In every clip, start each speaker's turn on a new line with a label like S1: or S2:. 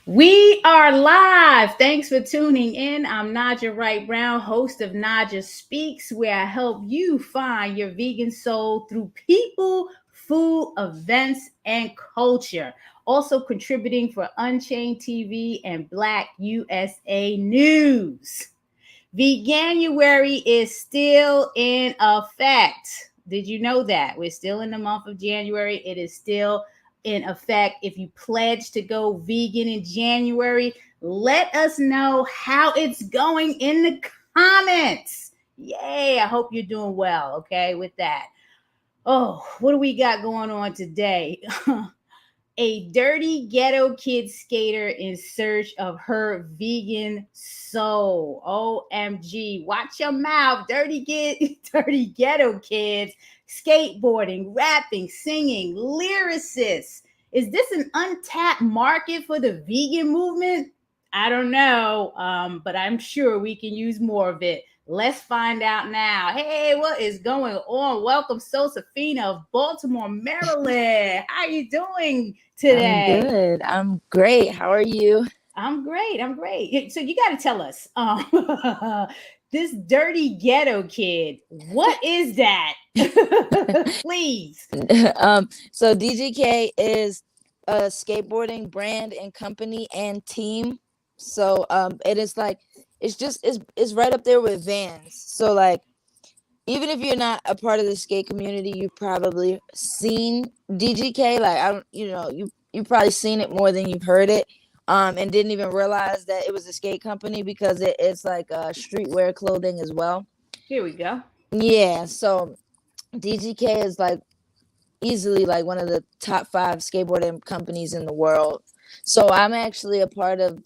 S1: We are live. Thanks for tuning in. I'm Naijha Wright-Brown, host of Naijha Speaks, where I help you find your vegan soul through people, food, events, and culture. Also contributing for Unchained TV and Black USA News. Veganuary is still in effect. Did you know that? We're still in the month of January. It is still in effect. If you pledge to go vegan in January, let us know how it's going in the comments. Yay. I hope you're doing well. Okay, with that. Oh, what do we got going on today? A dirty ghetto kid skater in search of her vegan soul. OMG. Watch your mouth, dirty kid, dirty ghetto kids. Skateboarding, rapping, singing, lyricists. Is this an untapped market for the vegan movement? I don't know, but I'm sure we can use more of it. Let's find out now. Hey, what is going on? Welcome, Sosafina of Baltimore, Maryland. How are you doing
S2: I'm
S1: today?
S2: good. I'm great. How are you?
S1: I'm great. I'm great. So you got to tell us, this dirty ghetto kid. What is that? Please.
S2: So DGK is a skateboarding brand and company and team. So it is like it's right up there with Vans. So like even if you're not a part of the skate community, you've probably seen DGK. Like I don't, you probably seen it more than you've heard it. And didn't even realize that it was a skate company because it's like streetwear clothing as well.
S1: Here we go.
S2: Yeah, so DGK is like easily like one of the top 5 skateboarding companies in the world. So I'm actually a part of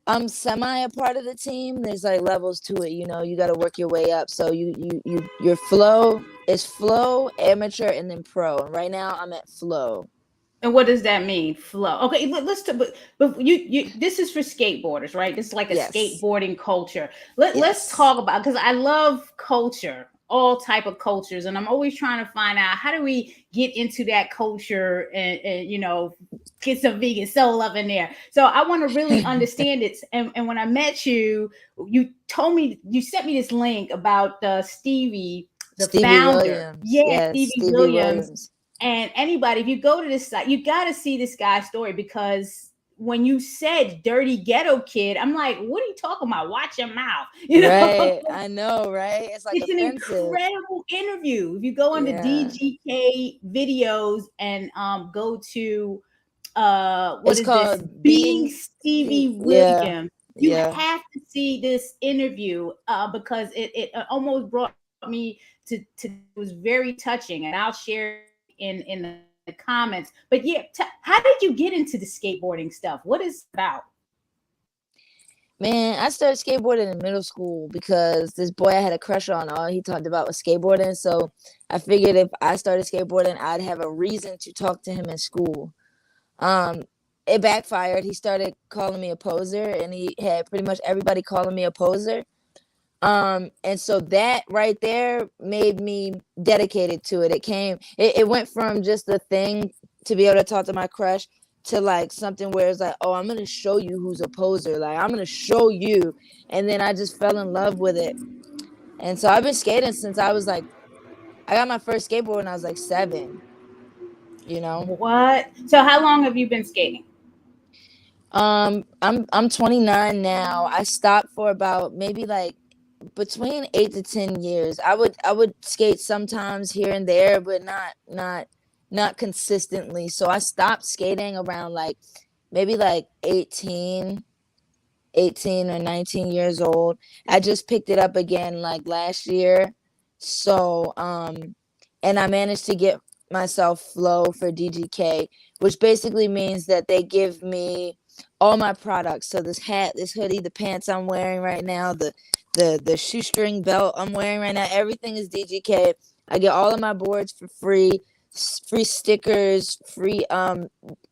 S2: I'm semi a part of the team. There's like levels to it, you got to work your way up. So your flow is flow, amateur, and then pro. And right now I'm at flow.
S1: And what does that mean? Flow. Okay, let's talk. But you this is for skateboarders, right? This is like a
S2: Yes.
S1: skateboarding culture. Let's
S2: Yes.
S1: talk about, because I love culture, all type of cultures, and I'm always trying to find out how do we get into that culture and get some vegan soul up in there. So I want to really understand it. And when I met you, you told me, you sent me this link about Stevie, the
S2: Stevie
S1: founder.
S2: Williams.
S1: Yeah,
S2: Yes,
S1: Stevie
S2: Stevie
S1: Williams.
S2: Williams.
S1: And anybody, if you go to this site, you got to see this guy's story, because when you said dirty ghetto kid, I'm like, what are you talking about? Watch your mouth.
S2: Right. I know, right? It's like
S1: It's an
S2: offensive.
S1: incredible interview. If you go on the
S2: Yeah.
S1: DGK videos and go to what
S2: It's
S1: is this?
S2: called
S1: Being
S2: being
S1: Stevie
S2: yeah.
S1: Williams. You
S2: Yeah.
S1: have to see this interview because it almost brought me to it was very touching, and I'll share it in the comments. But yeah, how did you get into the skateboarding stuff? What is it about?
S2: Man, I started skateboarding in middle school because this boy I had a crush on, all he talked about was skateboarding. So I figured if I started skateboarding, I'd have a reason to talk to him in school. Um, it backfired. He started calling me a poser, and he had pretty much everybody calling me a poser. And so that right there made me dedicated to it. It went from just a thing to be able to talk to my crush to like something where it's like, oh, I'm gonna show you who's a poser. Like I'm gonna show you. And then I just fell in love with it. And so I've been skating since I got my first skateboard when I was like 7, you know.
S1: What? So how long have you been skating?
S2: I'm 29 now. I stopped for about maybe like between 8 to 10 years. I would skate sometimes here and there, but not consistently. So I stopped skating around like maybe like 18 or 19 years old. I just picked it up again like last year. So and I managed to get myself flow for DGK, which basically means that they give me all my products. So this hat, this hoodie, the pants I'm wearing right now, the shoestring belt I'm wearing right now, everything is DGK. I get all of my boards for free, free stickers, free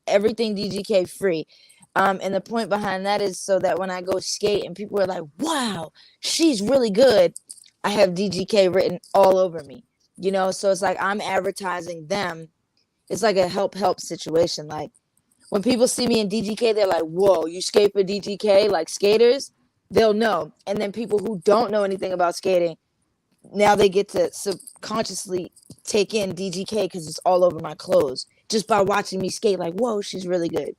S2: everything DGK free. And the point behind that is so that when I go skate and people are like, wow, she's really good, I have DGK written all over me. So it's like I'm advertising them. It's like a help situation. Like When people see me in DGK, they're like, whoa, you skate for DGK? Like skaters, they'll know. And then people who don't know anything about skating, now they get to subconsciously take in DGK because it's all over my clothes just by watching me skate. Like, whoa, she's really good.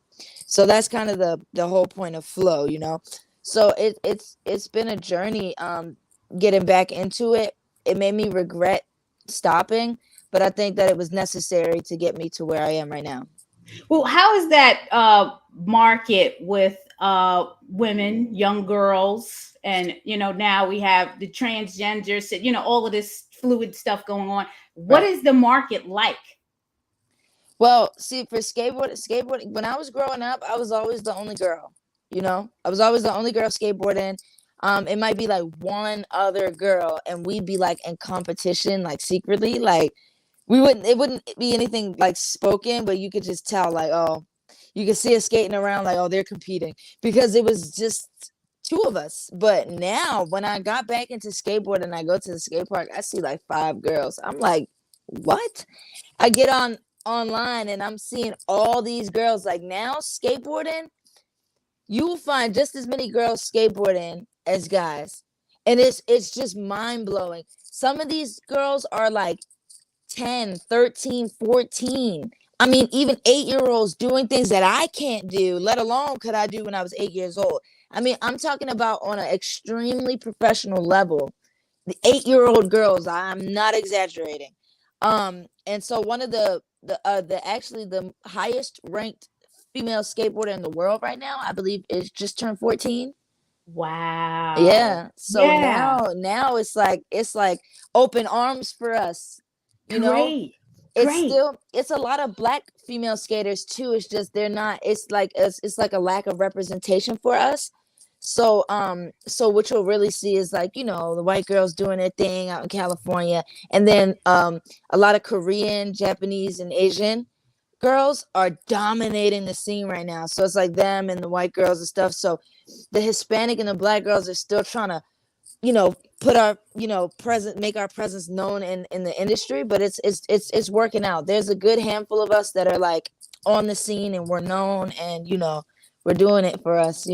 S2: So that's kind of the whole point of flow, you know. So it's been a journey. Getting back into it, it made me regret stopping, but I think that it was necessary to get me to where I am right now.
S1: Well, how is that market with women, young girls, and now we have the transgenders, all of this fluid stuff going on. What
S2: Right.
S1: is the market like?
S2: Well, see, for skateboarding, when I was growing up, I was always the only girl. You know, I was always the only girl skateboarding. It might be like one other girl, and we'd be like in competition, like secretly. Like we wouldn't, it wouldn't be anything like spoken, but you could just tell, like, oh, you could see us skating around, like, oh, they're competing because it was just two of us. But now, when I got back into skateboarding, I go to the skate park, I see like five girls. I'm like, what? I get on online and I'm seeing all these girls. Like now skateboarding, you will find just as many girls skateboarding as guys. And it's just mind-blowing. Some of these girls are like 10, 13, 14. I mean, even 8-year-olds doing things that I can't do, let alone could I do when I was 8 years old. I mean, I'm talking about on an extremely professional level. The 8-year-old girls, I'm not exaggerating. And so one of the actually the highest ranked female skateboarder in the world right now, I believe, is just turned 14.
S1: Wow.
S2: Yeah. So
S1: Yeah.
S2: now it's like open arms for us. You know,
S1: Great.
S2: it's
S1: Great.
S2: still it's a lot of black female skaters too. It's just they're not. It's like a lack of representation for us. So what you'll really see is like the white girls doing their thing out in California, and then a lot of Korean, Japanese, and Asian girls are dominating the scene right now. So it's like them and the white girls and stuff. So the Hispanic and the black girls are still trying to put our present make our presence known in the industry, but it's working out. There's a good handful of us that are like on the scene and we're known, and we're doing it for us.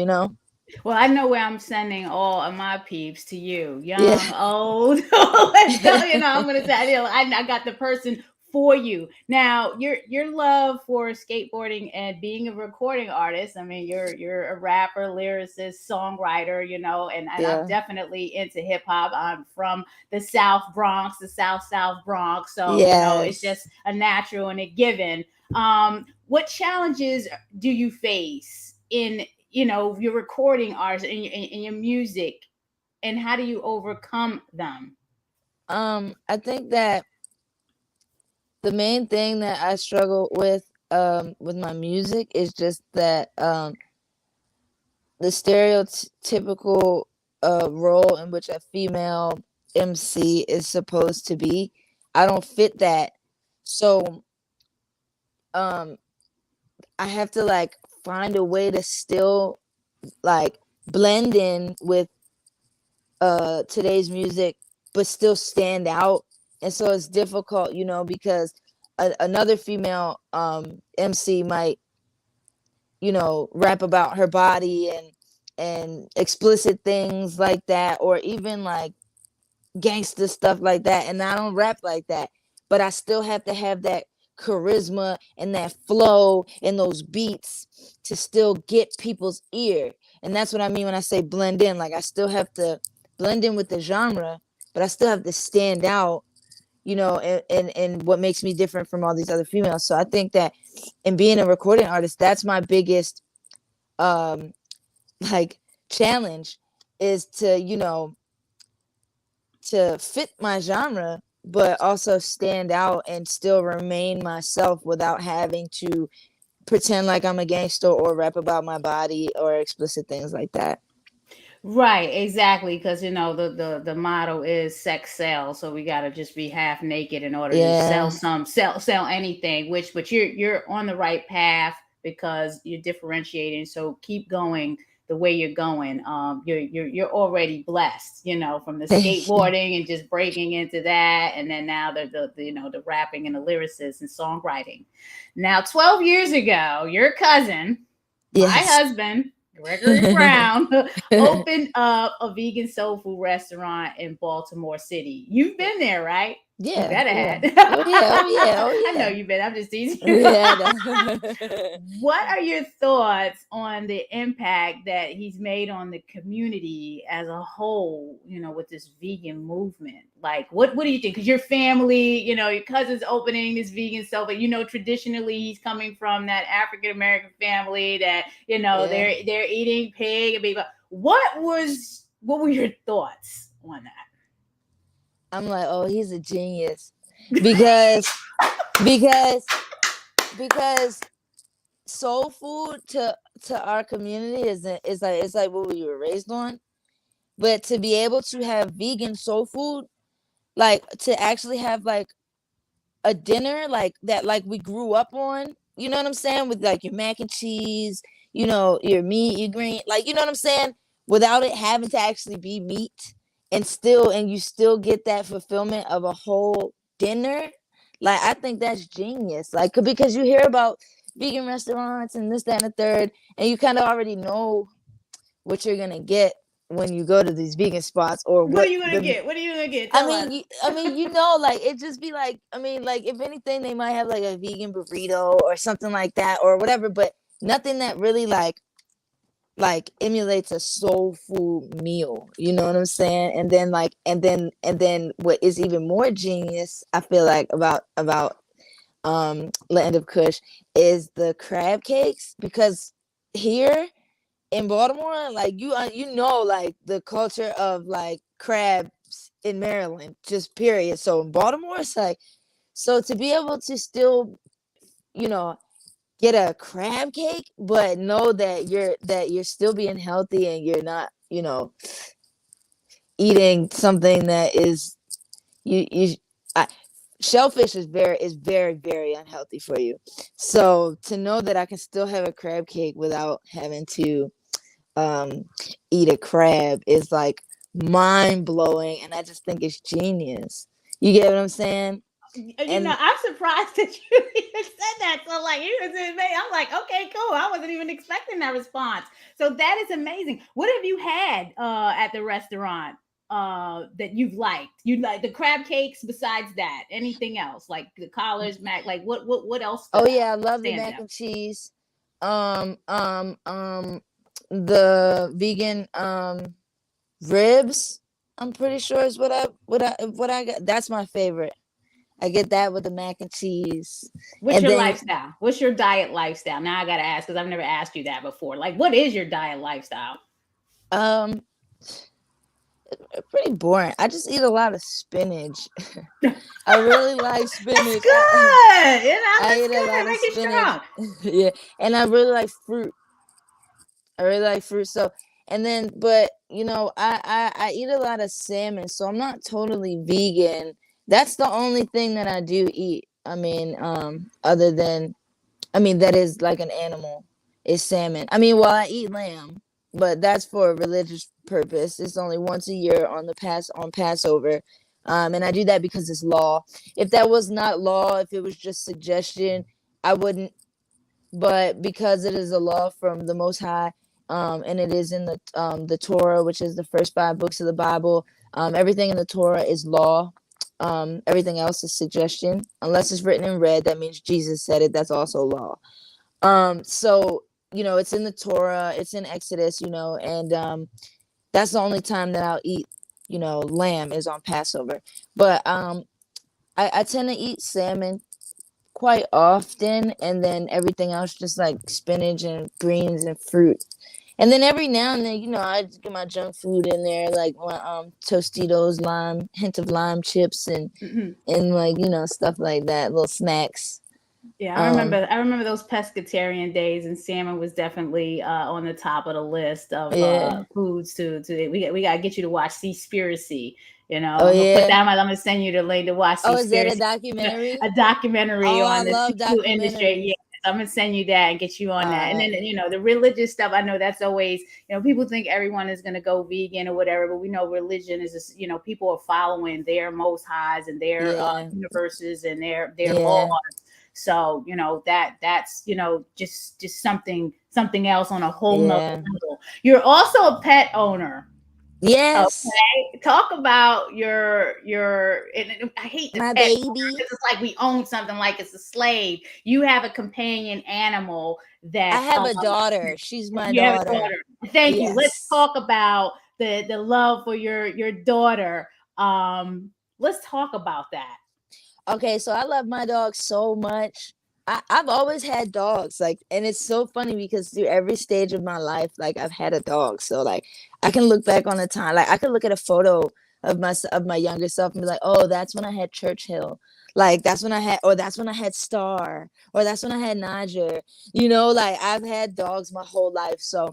S1: Well, I know where I'm sending all of my peeps to you,
S2: Yeah.
S1: young, old. Let's go. I'm going to say, I got the person for you. Now, your love for skateboarding and being a recording artist. I mean, you're a rapper, lyricist, songwriter. And I'm
S2: Yeah.
S1: definitely into hip hop. I'm from the South Bronx, the South Bronx. So it's
S2: Yes.
S1: just a natural and a given. What challenges do you face in your recording artists and your music, and how do you overcome them?
S2: I think that the main thing that I struggle with my music is just that the stereotypical role in which a female MC is supposed to be. I don't fit that. So um I have to like find a way to still like blend in with today's music but still stand out. And so it's difficult, because another female MC might rap about her body and explicit things like that, or even like gangster stuff like that, and I don't rap like that, but I still have to have that charisma and that flow and those beats to still get people's ear. And that's what I mean when I say blend in. Like I still have to blend in with the genre, but I still have to stand out, and what makes me different from all these other females. So I think that in being a recording artist, that's my biggest um like challenge, is to fit my genre but also stand out and still remain myself without having to pretend like I'm a gangster or rap about my body or explicit things like that.
S1: Right, exactly, because the motto is sex sells, so we got to just be half naked in order to
S2: Yeah.
S1: sell anything. But you're on the right path because you're differentiating. So keep going, the way you're going. You're already blessed, from the
S2: Thank you.
S1: skateboarding and just breaking into that, and then now the rapping and the lyricist and songwriting. Now, 12 years ago, your cousin, my
S2: Yes.
S1: husband, Gregory Brown, opened up a vegan soul food restaurant in Baltimore City. You've been there, right? You
S2: Yeah,
S1: better
S2: yeah.
S1: have.
S2: Oh yeah, oh yeah, oh
S1: I know
S2: yeah.
S1: you've been. I'm just teasing you.
S2: Yeah. No.
S1: What are your thoughts on the impact that he's made on the community as a whole, with this vegan movement? Like, what do you think? Because your family, your cousin's opening this vegan cell, but traditionally he's coming from that African American family that,
S2: Yeah.
S1: they're eating pig and beef. What were your thoughts on that?
S2: I'm like, oh, he's a genius. Because because because soul food to our community is like what we were raised on. But to be able to have vegan soul food, like to actually have like a dinner like that, like we grew up on, you know what I'm saying? With like your mac and cheese, your meat, your green, like, you know what I'm saying? Without it having to actually be meat, and you still get that fulfillment of a whole dinner. Like, I think that's genius. Like, because you hear about vegan restaurants and this, that, and the third, and you kind of already know what you're gonna get when you go to these vegan spots, or
S1: What are
S2: what
S1: you gonna
S2: the
S1: get? What are you gonna get?
S2: I
S1: Tell
S2: mean,
S1: us.
S2: like it just be like, I mean, like if anything, they might have like a vegan burrito or something like that or whatever, but nothing that really like emulates a soul food meal. You know what I'm saying? And then and then what is even more genius, I feel like about Land of Kush is the crab cakes, because here in Baltimore, like like the culture of like crabs in Maryland, just period. So in Baltimore, it's like, so to be able to still, you know, get a crab cake, but know that you're still being healthy and you're not, eating something that is you I, shellfish is very very unhealthy for you. So to know that I can still have a crab cake without having to um eat a crab is like mind blowing, and I just think it's genius. You get what I'm saying? And
S1: I'm surprised that you even said that. So, like, you was in me. I'm like, okay, cool. I wasn't even expecting that response. So that is amazing. What have you had at the restaurant that you've liked? You like the crab cakes? Besides that, anything else like the collars, mac? Like, what else
S2: oh
S1: stood out?
S2: yeah, I love the
S1: Stands
S2: mac
S1: out?
S2: and cheese. Um um um the vegan ribs, I'm pretty sure is what I got. That's my favorite. I get that with the mac and cheese.
S1: What's
S2: And
S1: your
S2: then
S1: lifestyle? What's your diet lifestyle? Now I gotta ask because I've never asked you that before. Like, what is your diet lifestyle?
S2: um pretty boring. I just eat a lot of spinach. I really like
S1: That's
S2: spinach.
S1: good.
S2: I
S1: That's
S2: eat a
S1: good.
S2: lot
S1: That
S2: of
S1: make it
S2: spinach.
S1: strong.
S2: Yeah, and I really like fruit. I really like fruit. So, and then, but I eat a lot of salmon, so I'm not totally vegan. That's the only thing that I do eat. I mean, other than, I mean, that is like an animal, is salmon. I mean, well, I eat lamb, but that's for a religious purpose. It's only once a year on Passover. And I do that because it's law. If that was not law, if it was just suggestion, I wouldn't. But because it is a law from the Most High, and it is in the Torah, which is the first 5 books of the Bible, everything in the Torah is law. Everything else is suggestion, unless it's written in red. That means Jesus said it. That's also law. So it's in the Torah, it's in Exodus, and that's the only time that I'll eat, lamb is on Passover. But I tend to eat salmon quite often, and then everything else just like spinach and greens and fruit. And then every now and then, I just get my junk food in there, like my Tostitos, lime, hint of lime chips, and
S1: Mhm.
S2: like stuff like that, little snacks.
S1: Yeah, I
S2: Um,
S1: remember. I remember those pescatarian days, and salmon was definitely on the top of the list of
S2: yeah.
S1: foods. We got to get you to watch Seaspiracy.
S2: Oh
S1: I'm gonna put
S2: yeah.
S1: that. I'm gonna send you the link to watch
S2: Oh, is that a
S1: Seaspiracy,
S2: documentary?
S1: a documentary
S2: Oh, I
S1: on the
S2: love
S1: seafood industry.
S2: documentaries.
S1: Yeah, I'm gonna send you that and get you on that. And then,
S2: Alright.
S1: the religious stuff, I know that's always, people think everyone is gonna go vegan or whatever, but we know religion is just, people are following their most highs and their
S2: Yeah.
S1: universes and their laws.
S2: Yeah.
S1: So, that's, just something else on a whole nother
S2: Yeah.
S1: level. You're also a pet owner.
S2: Yes.
S1: Okay, talk about your. And I hate the
S2: My
S1: pet owner
S2: baby.
S1: because it's like we own something like it's a slave. You have a companion animal
S2: I
S1: that
S2: have a daughter. She's my
S1: you have a
S2: daughter.
S1: daughter. Thank you. Let's
S2: Yes.
S1: talk about the love for your daughter. Let's talk about that.
S2: Okay, so I love my dog so much. I've always had dogs, like, and it's so funny because through every stage of my life, like I've had a dog. So like I can look back on the time, like I could look at a photo of my younger self and be like, oh, that's when I had Churchill. Like that's when I had, or that's when I had Star, or that's when I had Naijha. Like I've had dogs my whole life. So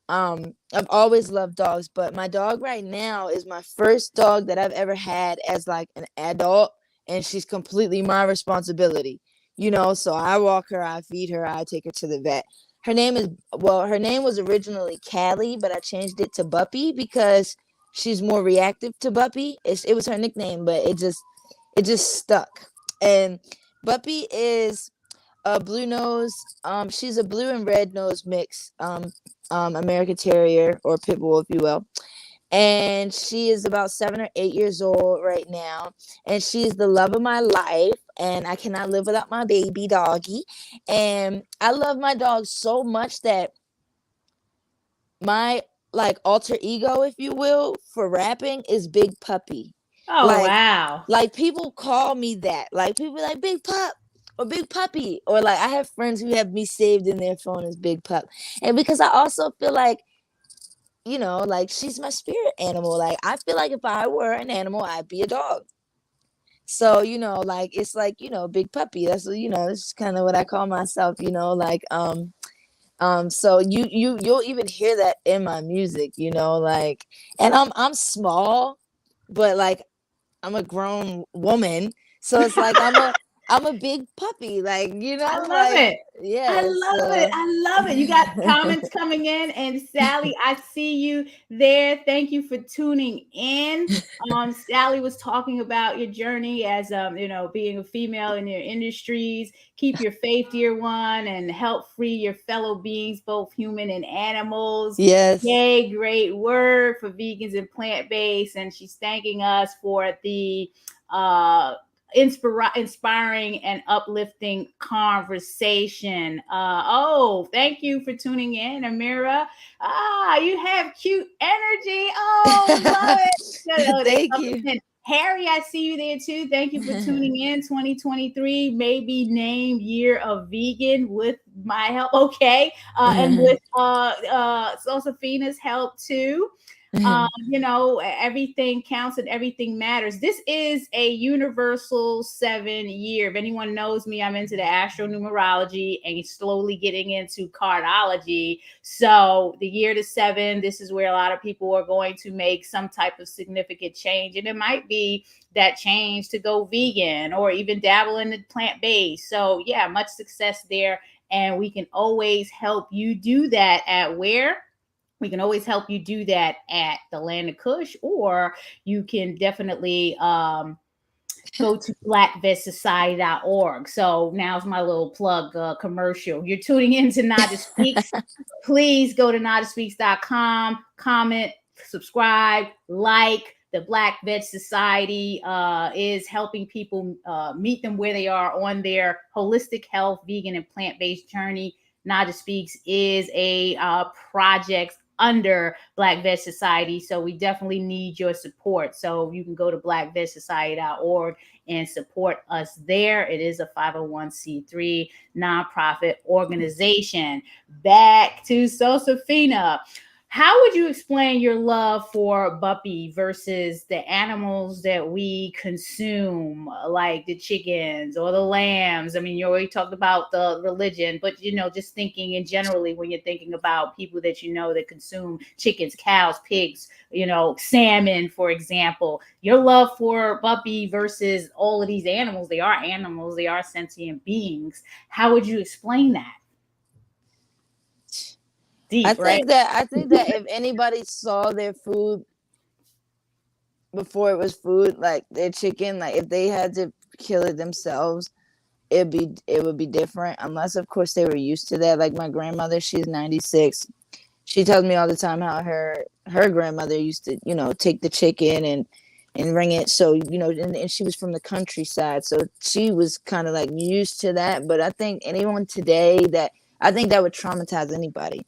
S2: I've always loved dogs, but my dog right now is my first dog that I've ever had as like an adult, and she's completely my responsibility. So I walk her, I feed her, I take her to the vet. Her name was originally Callie, but I changed it to Buppy because she's more reactive to Buppy. It was her nickname, but it just stuck. And Buppy is a blue nose. She's a blue and red nose mix. American Terrier or Pit Bull, if you will. And she is about 7 or 8 years old right now, and she's the love of my life, and I cannot live without my baby doggy. And I love my dog so much that my like alter ego, if you will, for rapping is Big Puppy.
S1: Oh
S2: like
S1: wow.
S2: like people call me that, like people be like Big Pup or Big Puppy, or like I have friends who have me saved in their phone as Big Pup. And because I also feel like, like she's my spirit animal. Like I feel like if I were an animal, I'd be a dog. So, like it's like, Big Puppy. That's this is kind of what I call myself, like so you'll even hear that in my music, like, and I'm small, but like I'm a grown woman. So it's like I'm a big puppy, like,
S1: I love
S2: like
S1: it. I
S2: yeah,
S1: love it.
S2: so
S1: I love it. You got comments coming in, and Sally, I see you there. Thank you for tuning in. Sally was talking about your journey as being a female in your industries. Keep your faith, dear one, and help free your fellow beings, both human and animals.
S2: yes.
S1: Yay, great word for vegans and plant-based. And she's thanking us for the inspiring and uplifting conversation. Thank you for tuning in, Amira. You have cute energy. Oh, love it.
S2: Thank you.
S1: Harry, I see you there too. Thank you for tuning in. 2023 may be named Year of Vegan with my help. Okay. And with Sosafina's help too. Everything counts and everything matters. This is a universal 7 year. If anyone knows me, I'm into the astronumerology and slowly getting into cardology. So the year to 7, this is where a lot of people are going to make some type of significant change. And it might be that change to go vegan or even dabble in the plant-based. So yeah, much success there. And we can always help you do that at where? We can always help you do that at the Land of Kush, or you can definitely go to blackvetsociety.org. So now's my little plug commercial. You're tuning in to Naijha Speaks. Please go to naijaspeaks.com, comment, subscribe, like. The Black Vet Society is helping people meet them where they are on their holistic health, vegan, and plant-based journey. Naijha Speaks is a project under Black Vet Society. So we definitely need your support. So you can go to blackvetsociety.org and support us there. It is a 501c3 nonprofit organization. Back to Sosafina. How would you explain your love for Buppy versus the animals that we consume, like the chickens or the lambs? I mean, you already talked about the religion, but just thinking in generally when you're thinking about people that that consume chickens, cows, pigs, salmon, for example. Your love for Buppy versus all of these animals, they are sentient beings. How would you explain that?
S2: I
S1: Deep, right?
S2: think that I think that if anybody saw their food before it was food, like their chicken, like if they had to kill it themselves, it would be different. Unless of course they were used to that. Like my grandmother, she's 96. She tells me all the time how her grandmother used to, take the chicken and bring it. So, and she was from the countryside. So she was kind of like used to that. But I think anyone today I think that would traumatize anybody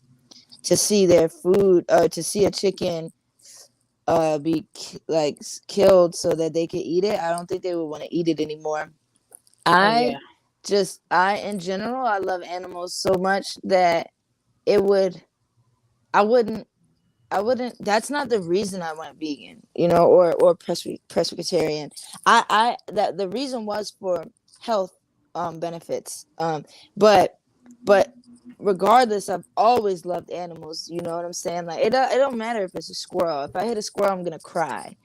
S2: to see their food, to see a chicken be like killed so that they could eat it. I don't think they would want to eat it anymore.
S1: Oh yeah.
S2: I I in general, I love animals so much that it would, I wouldn't, that's not the reason I went vegan, or pescatarian. That the reason was for health benefits. But regardless, I've always loved animals, you know what I'm saying? Like it don't matter if it's a squirrel. If I hit a squirrel, I'm gonna cry.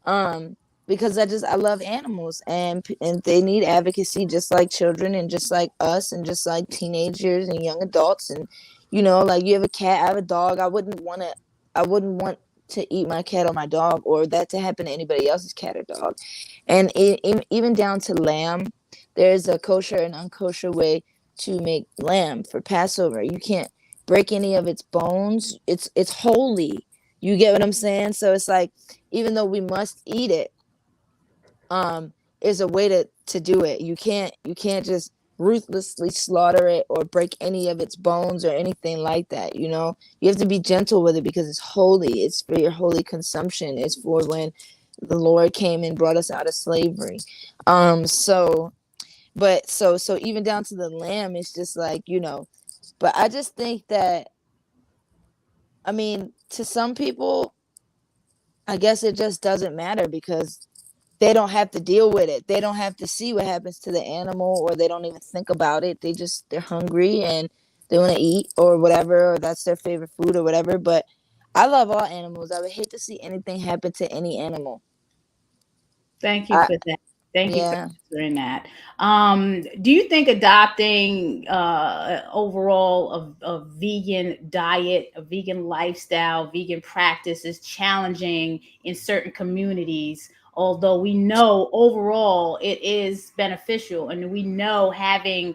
S2: Um because I love animals, and they need advocacy just like children and just like us and just like teenagers and young adults. And like you have a cat, I have a dog. I wouldn't want to eat my cat or my dog, or that to happen to anybody else's cat or dog. And even down to lamb, there's a kosher and unkosher way to make lamb for Passover. You can't break any of its bones. It's holy. You get what I'm saying? So it's like, even though we must eat it, is a way to do it. You can't just ruthlessly slaughter it or break any of its bones or anything like that. You have to be gentle with it because it's holy. It's for your holy consumption. It's for when the Lord came and brought us out of slavery. So but so even down to the lamb, it's just like, but I just think that, I mean, to some people, I guess it just doesn't matter because they don't have to deal with it. They don't have to see what happens to the animal, or they don't even think about it. They're hungry and they want to eat or whatever, or that's their favorite food or whatever. But I love all animals. I would hate to see anything happen to any animal.
S1: Thank you
S2: I
S1: for that. Thank you for
S2: Yeah.
S1: answering that. Do you think adopting overall a vegan diet, a vegan lifestyle, vegan practice is challenging in certain communities? Although we know overall it is beneficial, and we know having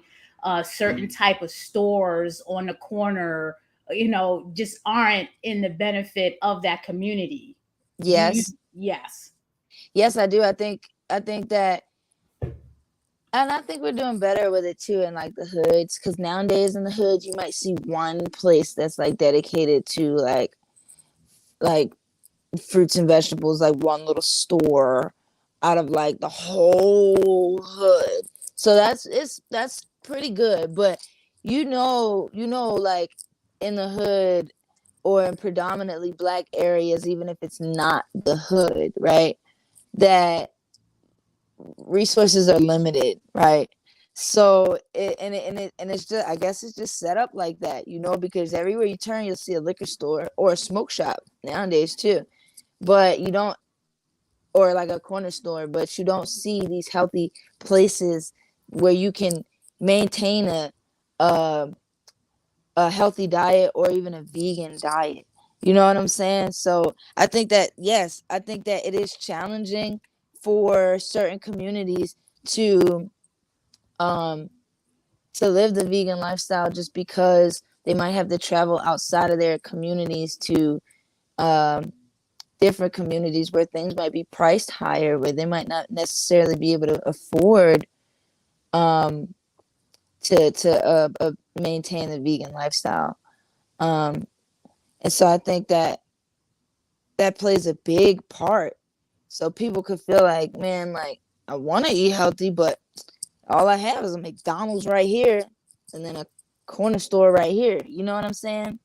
S1: certain type of stores on the corner, just aren't in the benefit of that community. Do you?
S2: Yes.
S1: Yes.
S2: Yes, I do. I think that, and I think we're doing better with it too in like the hoods, because nowadays in the hoods you might see one place that's like dedicated to like fruits and vegetables, like one little store out of like the whole hood. So that's pretty good. But like in the hood or in predominantly black areas, even if it's not the hood, right? That resources are limited, right? So it's just, I guess it's just set up like that, because everywhere you turn you'll see a liquor store or a smoke shop nowadays too. But you don't, or like a corner store, but you don't see these healthy places where you can maintain a a healthy diet or even a vegan diet. You know what I'm saying? So I think that, yes, I think that it is challenging for certain communities to um to live the vegan lifestyle, just because they might have to travel outside of their communities to um different communities where things might be priced higher, where they might not necessarily be able to afford um to maintain the vegan lifestyle. Um and so I think that that plays a big part. So people could feel like, man, like I want to eat healthy, but all I have is a McDonald's right here and then a corner store right here. You know what I'm saying?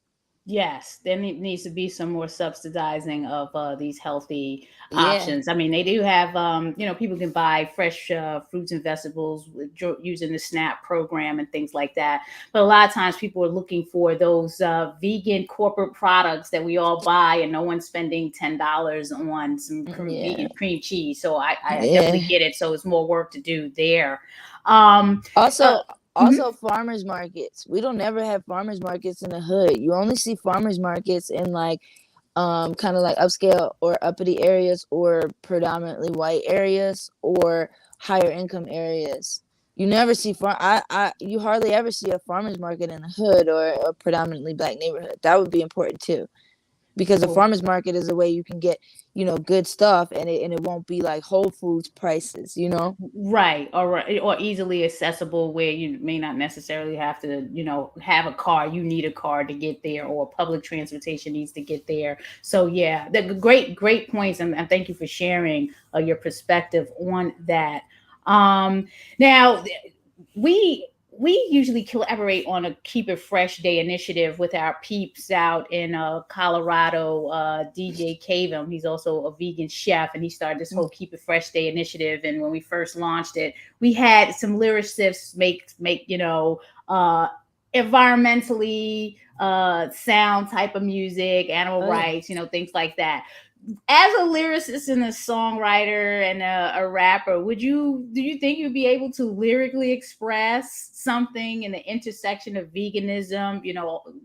S1: Yes, there needs to be some more subsidizing of these healthy
S2: Yeah.
S1: options. I mean, they do have, people can buy fresh fruits and vegetables using the SNAP program and things like that. But a lot of times people are looking for those vegan corporate products that we all buy, and no one's spending $10 on some
S2: Yeah.
S1: vegan cream cheese. So I definitely
S2: Yeah.
S1: get it. So it's more work to do there. Um, uh,
S2: Also,
S1: mhm.
S2: also farmers markets. We don't never have farmers markets in the hood. You only see farmers markets in like kind of like upscale or uppity areas or predominantly white areas or higher income areas. You never see you hardly ever see a farmers market in the hood or a predominantly black neighborhood. That would be important too, because a farmers market is a way you can get, good stuff, and it won't be like Whole Foods prices,
S1: Right, or easily accessible where you may not necessarily have to, have a car. You need a car to get there, or public transportation needs to get there. So yeah, the great points, and thank you for sharing your perspective on that. Now we usually collaborate on a Keep It Fresh Day initiative with our peeps out in Colorado. DJ Cavum, he's also a vegan chef, and he started this whole Keep It Fresh Day initiative. And when we first launched it, we had some lyricists make environmentally sound type of music, animal
S2: Oh yeah.
S1: rights, things like that. As a lyricist and a songwriter and a rapper, do you think you'd be able to lyrically express something in the intersection of veganism,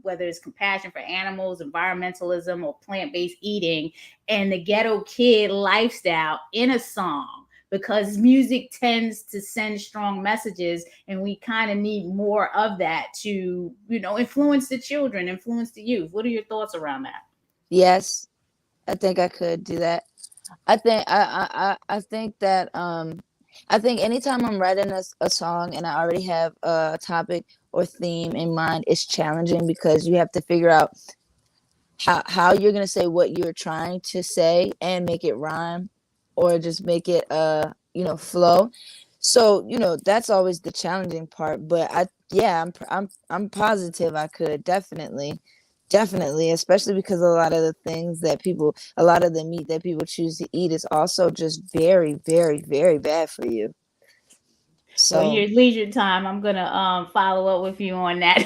S1: whether it's compassion for animals, environmentalism, or plant-based eating, and the ghetto kid lifestyle in a song? Because music tends to send strong messages, and we kind of need more of that to, influence the children, influence the youth. What are your thoughts around that?
S2: Yes, I think I could do that. I think that I think anytime I'm writing a song and I already have a topic or theme in mind, it's challenging because you have to figure out how you're gonna say what you're trying to say and make it rhyme, or just make it flow. So that's always the challenging part. But I'm positive I could definitely, especially because a lot of the meat that people choose to eat is also just very, very, very bad for you.
S1: Well,
S2: So
S1: your leisure time, I'm gonna follow up with you on that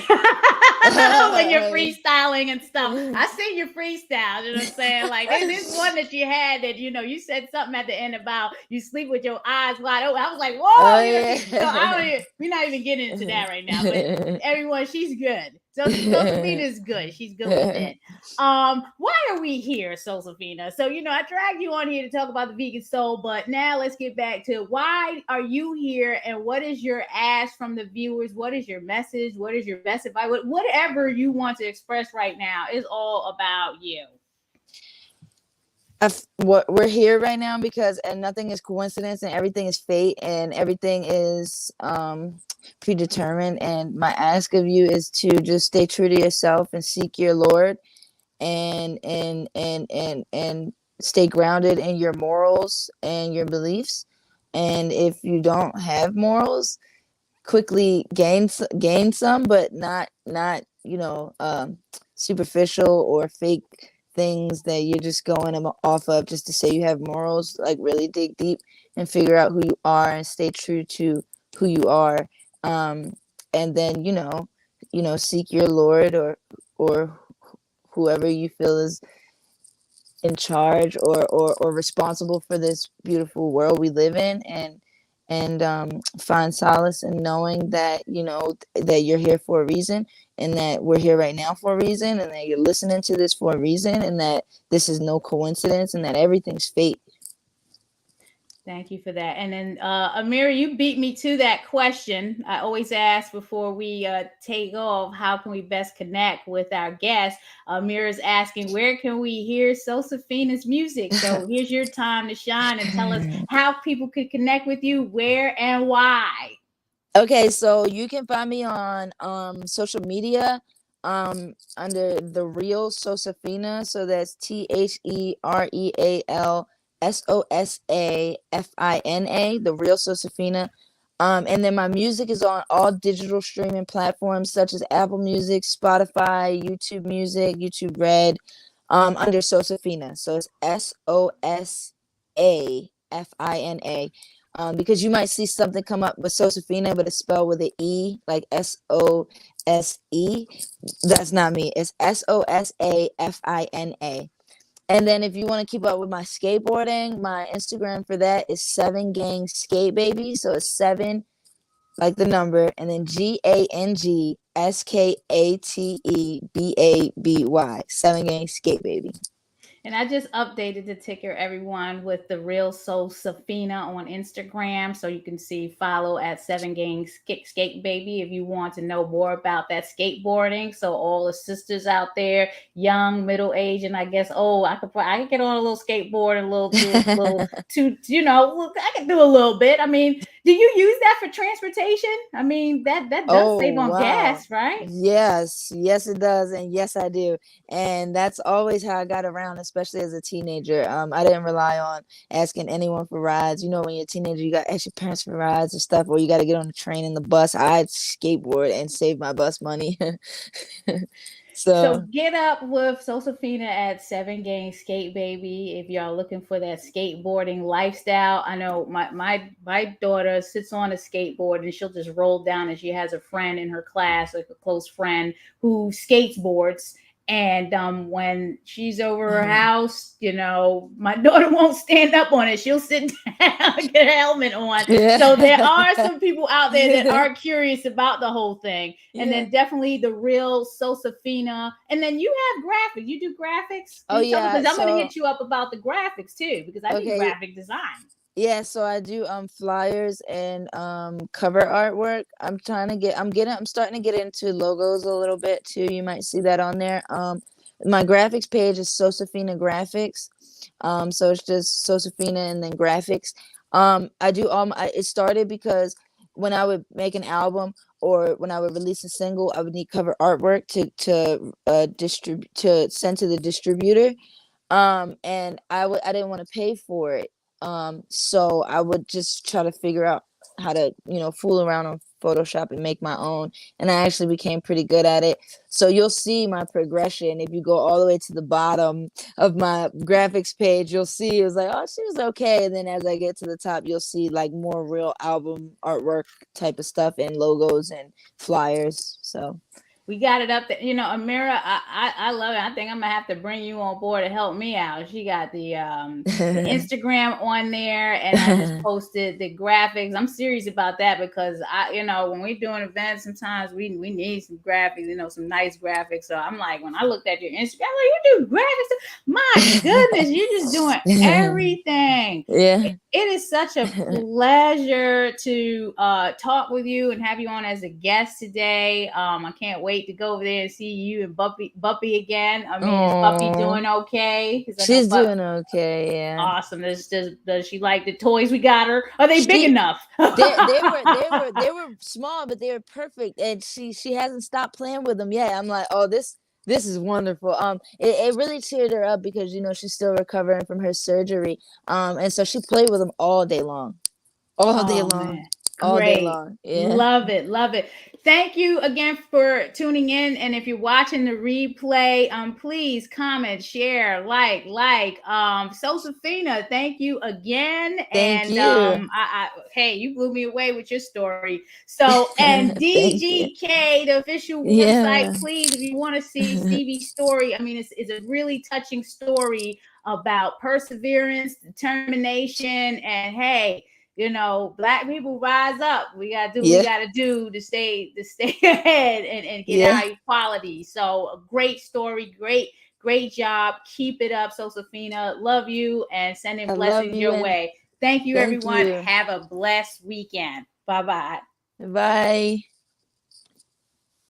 S1: when you're freestyling and stuff. I see your freestyle. You know what I'm saying? Like this one that you had that you said something at the end about you sleep with your eyes wide open. I was like, whoa,
S2: oh
S1: so I don't
S2: yeah.
S1: even. We're not even getting into that right now. But everyone, she's good. So Sosafina is good. She's good with it. Why are we here, Sosafina? So I dragged you on here to talk about the vegan soul, but now let's get back to why are you here, and what is your ask from the viewers? What is your message? What is your best advice? Whatever you want to express right now is all about you.
S2: We're here right now because and nothing is coincidence, and everything is fate, and everything is predetermined. And my ask of you is to just stay true to yourself and seek your Lord, and stay grounded in your morals and your beliefs. And if you don't have morals, quickly gain some, but not superficial or fake things that you're just going off of just to say you have morals. Like really dig deep and figure out who you are and stay true to who you are. And then seek your Lord, or whoever you feel is in charge, or responsible for this beautiful world we live in, and find solace in knowing that that you're here for a reason, and that we're here right now for a reason, and that you're listening to this for a reason, and that this is no coincidence, and that everything's fate.
S1: Thank you for that. And then, Amira, you beat me to that question. I always ask before we take off, how can we best connect with our guests? Amira's asking, where can we hear Sosafina's music? So here's your time to shine and tell us how people could connect with you, where and why.
S2: Okay, so you can find me on social media under the real Sosafina. So that's TheRealSosafina, the real Sosafina. And then my music is on all digital streaming platforms such as Apple Music, Spotify, YouTube Music, YouTube Red, under Sosafina. So it's Sosafina. Because you might see something come up with Sosafina, but it's spelled with an E, like Sose. That's not me. It's Sosafina. And then if you want to keep up with my skateboarding, my Instagram for that is 7gang skate baby. So it's 7 like the number, and then GANGSKATEBABY. 7gang skate baby.
S1: And I just updated the ticker, everyone, with the real Sosafina on Instagram. So you can see follow at 7gang skate baby if you want to know more about that skateboarding. So all the sisters out there, young, middle age, and I guess I could get on a little skateboard, a little I can do a little bit. I mean, do you use that for transportation? I mean, that does
S2: Oh,
S1: save on
S2: wow.
S1: gas, right?
S2: Yes, yes, it does. And yes, I do. And that's always how I got around, especially as a teenager. I didn't rely on asking anyone for rides. You know, when you're a teenager, you got to ask your parents for rides or stuff, or you got to get on the train and the bus. I'd skateboard and save my bus money.
S1: So
S2: So,
S1: get up with Sosafina at 7gang skate baby if y'all looking for that skateboarding lifestyle. I know my daughter sits on a skateboard and she'll just roll down, and she has a friend in her class, like a close friend, who skateboards. And when she's over her house, my daughter won't stand up on it. She'll sit down and get a helmet on. So there are
S2: yeah.
S1: some people out there that are curious about the whole thing. And
S2: Yeah.
S1: then definitely the real Sosafina. And then you have graphics. You do graphics?
S2: Oh,
S1: Can you tell me?
S2: yeah.
S1: Because I'm going to
S2: So,
S1: hit you up about the graphics too, because I do
S2: okay.
S1: graphic design.
S2: Yeah, so I do flyers and cover artwork. I'm starting to get into logos a little bit too. You might see that on there. My graphics page is Sosafina Graphics. So it's just Sosafina and then graphics. I do it started because when I would make an album or when I would release a single, I would need cover artwork to distribute to send to the distributor. And I didn't want to pay for it. So I would just try to figure out how to, fool around on Photoshop and make my own. And I actually became pretty good at it. So you'll see my progression. If you go all the way to the bottom of my graphics page, you'll see it was like, oh, she was okay. And then as I get to the top, you'll see like more real album artwork type of stuff and logos and flyers. So
S1: We got it up there. Amira, I love it. I think I'm gonna have to bring you on board to help me out. She got the Instagram on there, and I just posted the graphics. I'm serious about that because when we're doing events, sometimes we need some graphics, some nice graphics. So I'm like, when I looked at your Instagram, I'm like, you do graphics? My goodness, you're just doing everything.
S2: Yeah.
S1: It is such a pleasure to talk with you and have you on as a guest today. I can't wait to go over there and see you and Buppy again. I mean, is Buppy
S2: Aww.
S1: doing okay? Because I know
S2: She's doing okay, yeah.
S1: awesome. Does she like the toys we got her? Are they big
S2: She
S1: enough?
S2: they were small, but they were perfect, and she hasn't stopped playing with them yet. I'm like, oh, this is wonderful. It really cheered her up because she's still recovering from her surgery. And so she played with them all day long, all day
S1: Oh
S2: long,
S1: man.
S2: all day
S1: Great.
S2: long. Yeah.
S1: Love it. Love it. Thank you again for tuning in. And if you're watching the replay, please comment, share, like. Sosafina, thank you again.
S2: Thank
S1: And
S2: you.
S1: hey, you blew me away with your story. So, and
S2: Thank you.
S1: DGK, the official
S2: Yeah.
S1: website, please, if you want to see Stevie's story, I mean, it's a really touching story about perseverance, determination, and hey, black people rise up. We gotta do what we
S2: Yeah.
S1: gotta do to stay ahead and get
S2: Yeah.
S1: our equality. So a great story, great job. Keep it up, Sosafina. Love you and sending
S2: I love
S1: blessings
S2: you
S1: your
S2: and
S1: way. Thank you,
S2: thank
S1: everyone.
S2: you.
S1: Have a blessed weekend. Bye bye.
S2: Bye.